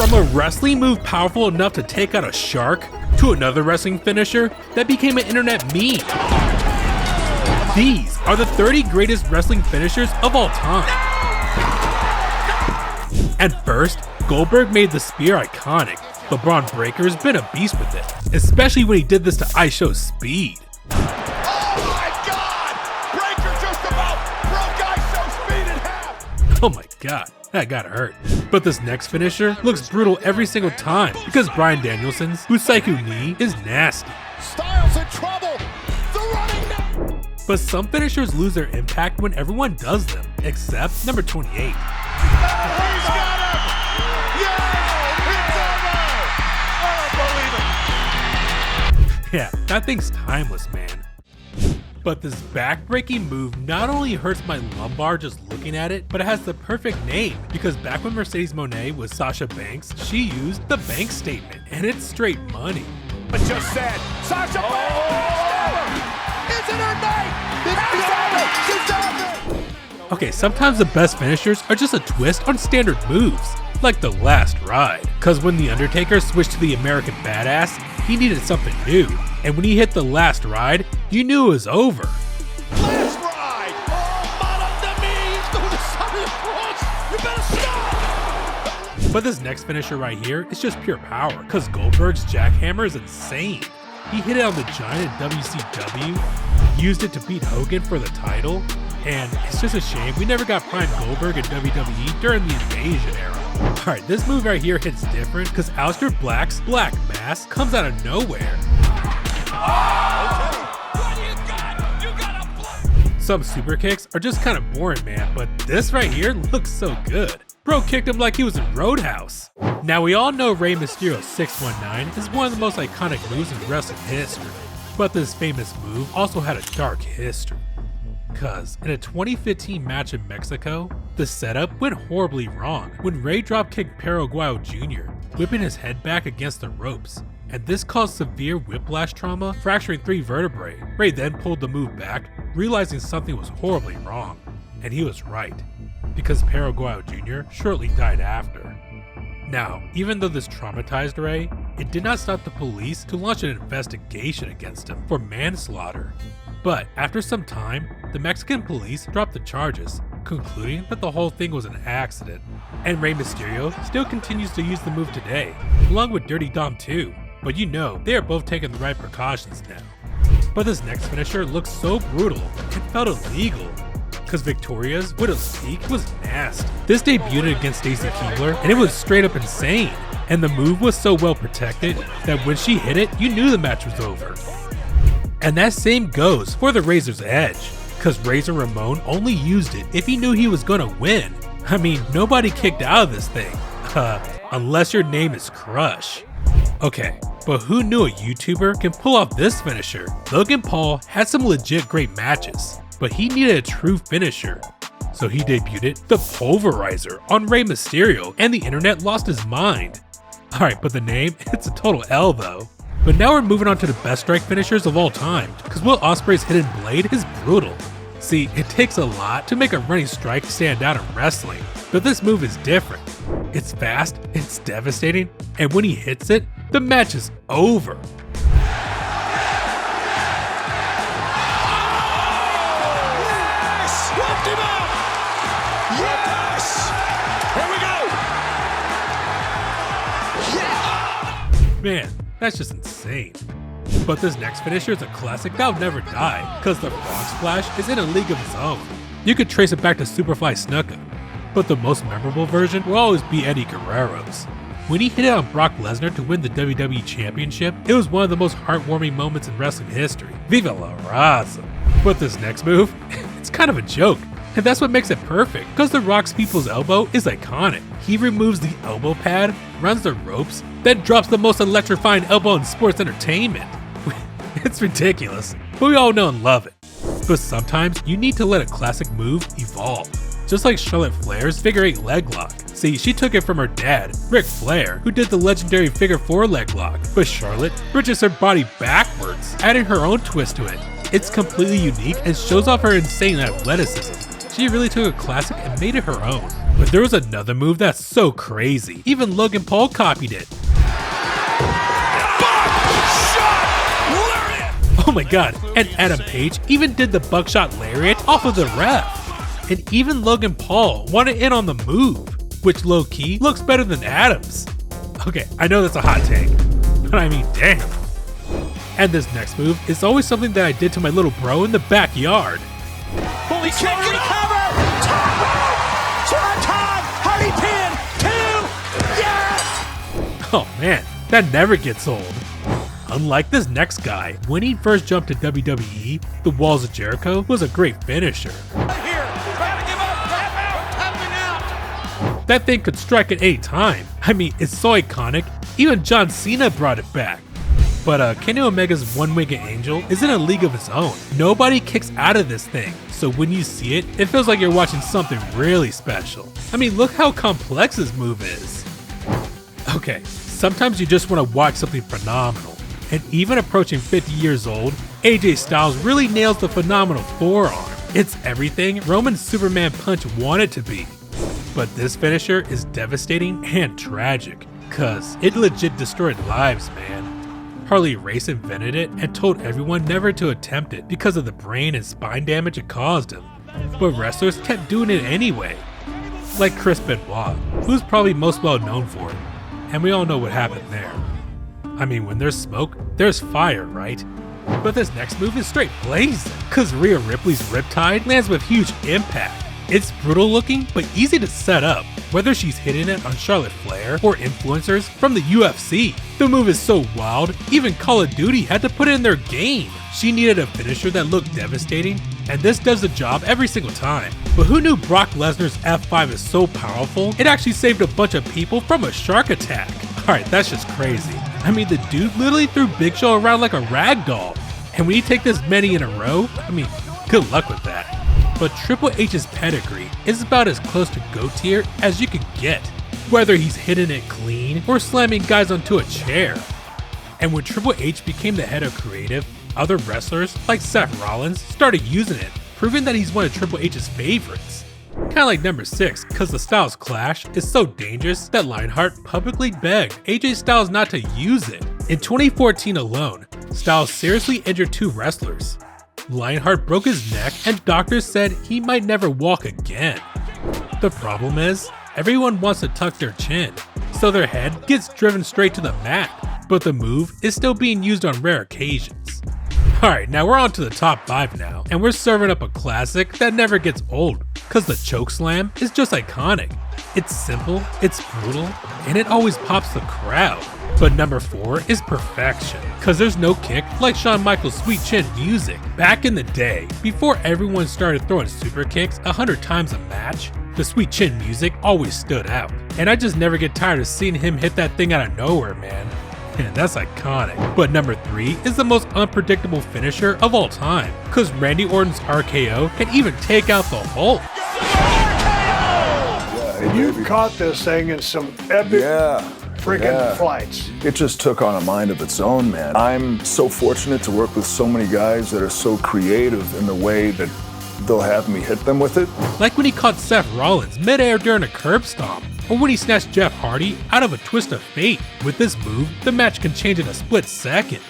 From a wrestling move powerful enough to take out a shark, to another wrestling finisher that became an internet meme. These are the 30 greatest wrestling finishers of all time. And first, Goldberg made the spear iconic, but Braun Breaker's been a beast with it, especially when he did this to IShow's Speed. Oh my god, that got hurt. But this next finisher looks brutal every single time because Bryan Danielson's Busaiku knee is nasty. Styles in trouble. The running now. But some finishers lose their impact when everyone does them, except number 28. He's got him. Yes, it's over. I don't believe it. Yeah, that thing's timeless, man. But this back-breaking move not only hurts my lumbar just looking at it, but it has the perfect name because back when Mercedes Moné was Sasha Banks, she used the Banks statement, and it's straight money. I just said, Sasha Banks! Is it her night? She's over! Okay, sometimes the best finishers are just a twist on standard moves, like the Last Ride. Cause when The Undertaker switched to the American Badass, he needed something new. And when he hit the Last Ride, you knew it was over. Last Ride! Oh, man, up the knees to the side of the cross! You better stop! But this next finisher right here is just pure power, cause Goldberg's jackhammer is insane. He hit it on the Giant in WCW, used it to beat Hogan for the title, and it's just a shame we never got Prime Goldberg in WWE during the Invasion era. Alright, this move right here hits different because Aleister Black's Black Mass comes out of nowhere. Some super kicks are just kind of boring, man, but this right here looks so good. Bro kicked him like he was in Roadhouse. Now we all know Rey Mysterio's 619 is one of the most iconic moves in wrestling history, but this famous move also had a dark history. Cause in a 2015 match in Mexico, the setup went horribly wrong when Rey dropkicked Perro Aguayo Jr., whipping his head back against the ropes. And this caused severe whiplash trauma, fracturing 3 vertebrae. Rey then pulled the move back, realizing something was horribly wrong. And he was right, because Perro Aguayo Jr. shortly died after. Now, even though this traumatized Rey, it did not stop the police to launch an investigation against him for manslaughter. But after some time, the Mexican police dropped the charges, concluding that the whole thing was an accident. And Rey Mysterio still continues to use the move today, along with Dirty Dom too. But you know, they are both taking the right precautions now. But this next finisher looks so brutal, it felt illegal. Cause Victoria's Widow's Peak was nasty. This debuted against Stacy Keibler, and it was straight up insane. And the move was so well protected that when she hit it, you knew the match was over. And that same goes for the Razor's Edge, cause Razor Ramon only used it if he knew he was gonna win. I mean, nobody kicked out of this thing, unless your name is Crush. Okay, but who knew a YouTuber can pull off this finisher? Logan Paul had some legit great matches, but he needed a true finisher. So he debuted the Pulverizer on Rey Mysterio, and the internet lost his mind. Alright, but the name, it's a total L though. But now we're moving on to the best strike finishers of all time, because Will Ospreay's Hidden Blade is brutal. See, it takes a lot to make a running strike stand out in wrestling, but this move is different. It's fast, it's devastating, and when he hits it, the match is over. Yes! Whipped him up! Yes! Here we go! Yeah! Man, that's just insane. But this next finisher is a classic that'll never die, cause the Frog Splash is in a league of its own. You could trace it back to Superfly Snuka, but the most memorable version will always be Eddie Guerrero's. When he hit it on Brock Lesnar to win the WWE Championship, it was one of the most heartwarming moments in wrestling history. Viva la raza! But this next move, it's kind of a joke. And that's what makes it perfect, because The Rock's People's Elbow is iconic. He removes the elbow pad, runs the ropes, then drops the most electrifying elbow in sports entertainment. It's ridiculous, but we all know and love it. But sometimes you need to let a classic move evolve. Just like Charlotte Flair's Figure 8 leg lock. See, she took it from her dad, Ric Flair, who did the legendary Figure 4 leg lock, but Charlotte bridges her body backwards, adding her own twist to it. It's completely unique and shows off her insane athleticism. She really took a classic and made it her own. But there was another move that's so crazy. Even Logan Paul copied it. Oh my god, and Adam Page even did the buckshot lariat off of the ref. And even Logan Paul wanted in on the move, which low-key looks better than Adam's. Okay, I know that's a hot take, but I mean, damn. And this next move is always something that I did to my little bro in the backyard. Holy kick and a cover! Top rope! Swanton! Hardy pin! 2! Yes! Oh man, that never gets old. Unlike this next guy, when he first jumped to WWE, the Walls of Jericho was a great finisher. That thing could strike at any time. I mean, it's so iconic, even John Cena brought it back. But Kenny Omega's One-Winged Angel is in a league of its own. Nobody kicks out of this thing, so when you see it, it feels like you're watching something really special. I mean, look how complex this move is. Okay, sometimes you just want to watch something phenomenal. And even approaching 50 years old, AJ Styles really nails the phenomenal forearm. It's everything Roman's Superman punch wanted to be. But this finisher is devastating and tragic, cause it legit destroyed lives, man. Harley Race invented it and told everyone never to attempt it because of the brain and spine damage it caused him. But wrestlers kept doing it anyway. Like Chris Benoit, who's probably most well known for it, and we all know what happened there. I mean, when there's smoke, there's fire, right? But this next move is straight blazing, cause Rhea Ripley's Riptide lands with huge impact. It's brutal looking, but easy to set up, whether she's hitting it on Charlotte Flair or influencers from the UFC. The move is so wild, even Call of Duty had to put it in their game. She needed a finisher that looked devastating, and this does the job every single time. But who knew Brock Lesnar's F5 is so powerful, it actually saved a bunch of people from a shark attack? Alright, that's just crazy. I mean, the dude literally threw Big Show around like a rag doll. And when you take this many in a row, I mean, good luck with that. But Triple H's pedigree is about as close to GOAT tier as you can get, whether he's hitting it clean or slamming guys onto a chair. And when Triple H became the head of creative, other wrestlers like Seth Rollins started using it, proving that he's one of Triple H's favorites. Kinda like number 6, cause the Styles Clash is so dangerous that Lionheart publicly begged AJ Styles not to use it. In 2014 alone, Styles seriously injured 2 wrestlers. Lionheart broke his neck and doctors said he might never walk again. The problem is, everyone wants to tuck their chin, so their head gets driven straight to the mat, but the move is still being used on rare occasions. Alright, now we're on to the top 5 now, and we're serving up a classic that never gets old, cause the choke slam is just iconic. It's simple, it's brutal, and it always pops the crowd. But number 4 is perfection, cause there's no kick like Shawn Michaels' Sweet Chin music. Back in the day, before everyone started throwing super kicks 100 times a match, the Sweet Chin music always stood out. And I just never get tired of seeing him hit that thing out of nowhere, man. And that's iconic. But number 3 is the most unpredictable finisher of all time, cause Randy Orton's RKO can even take out the Hulk. And you've caught this thing in some epic freaking flights. It just took on a mind of its own, man. I'm so fortunate to work with so many guys that are so creative in the way that they'll have me hit them with it. Like when he caught Seth Rollins midair during a curb stomp, or when he snatched Jeff Hardy out of a twist of fate. With this move, the match can change in a split second.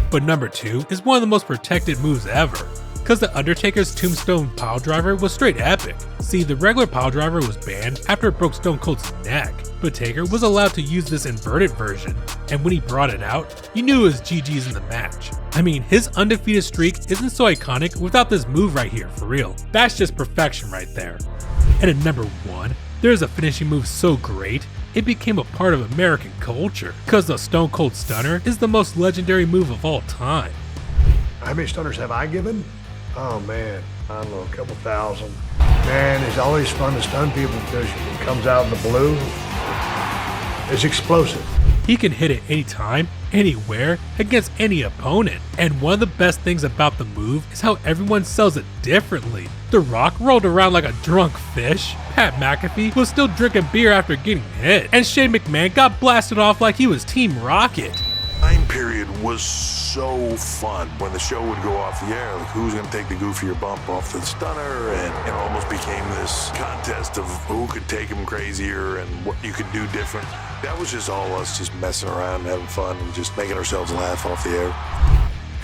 But number 2 is one of the most protected moves ever, cause the Undertaker's Tombstone Piledriver was straight epic. See, the regular piledriver was banned after it broke Stone Cold's neck, but Taker was allowed to use this inverted version, and when he brought it out, you knew it was GG's in the match. I mean, his undefeated streak isn't so iconic without this move right here, for real. That's just perfection right there. And at number 1, there's a finishing move so great, it became a part of American culture, cause the Stone Cold Stunner is the most legendary move of all time. How many stunners have I given? Oh man, I don't know, a couple thousand. Man, it's always fun to stun people because it comes out in the blue. It's explosive. He can hit it anytime, anywhere, against any opponent. And one of the best things about the move is how everyone sells it differently. The Rock rolled around like a drunk fish. Pat McAfee was still drinking beer after getting hit. And Shane McMahon got blasted off like he was Team Rocket. Time period was so fun when the show would go off the air. Like, who's going to take the goofier bump off the stunner? And it almost became this contest of who could take him crazier and what you could do different. That was just all us just messing around and having fun and just making ourselves laugh off the air.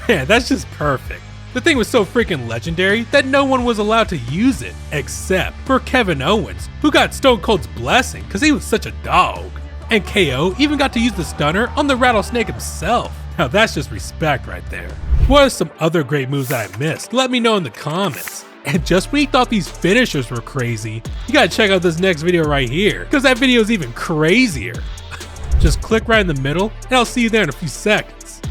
Yeah, that's just perfect. The thing was so freaking legendary that no one was allowed to use it, except for Kevin Owens, who got Stone Cold's blessing because he was such a dog. And KO even got to use the stunner on the Rattlesnake himself. Now that's just respect right there. What are some other great moves that I missed? Let me know in the comments. And just when you thought these finishers were crazy, you gotta check out this next video right here, because that video is even crazier. Just click right in the middle, and I'll see you there in a few seconds.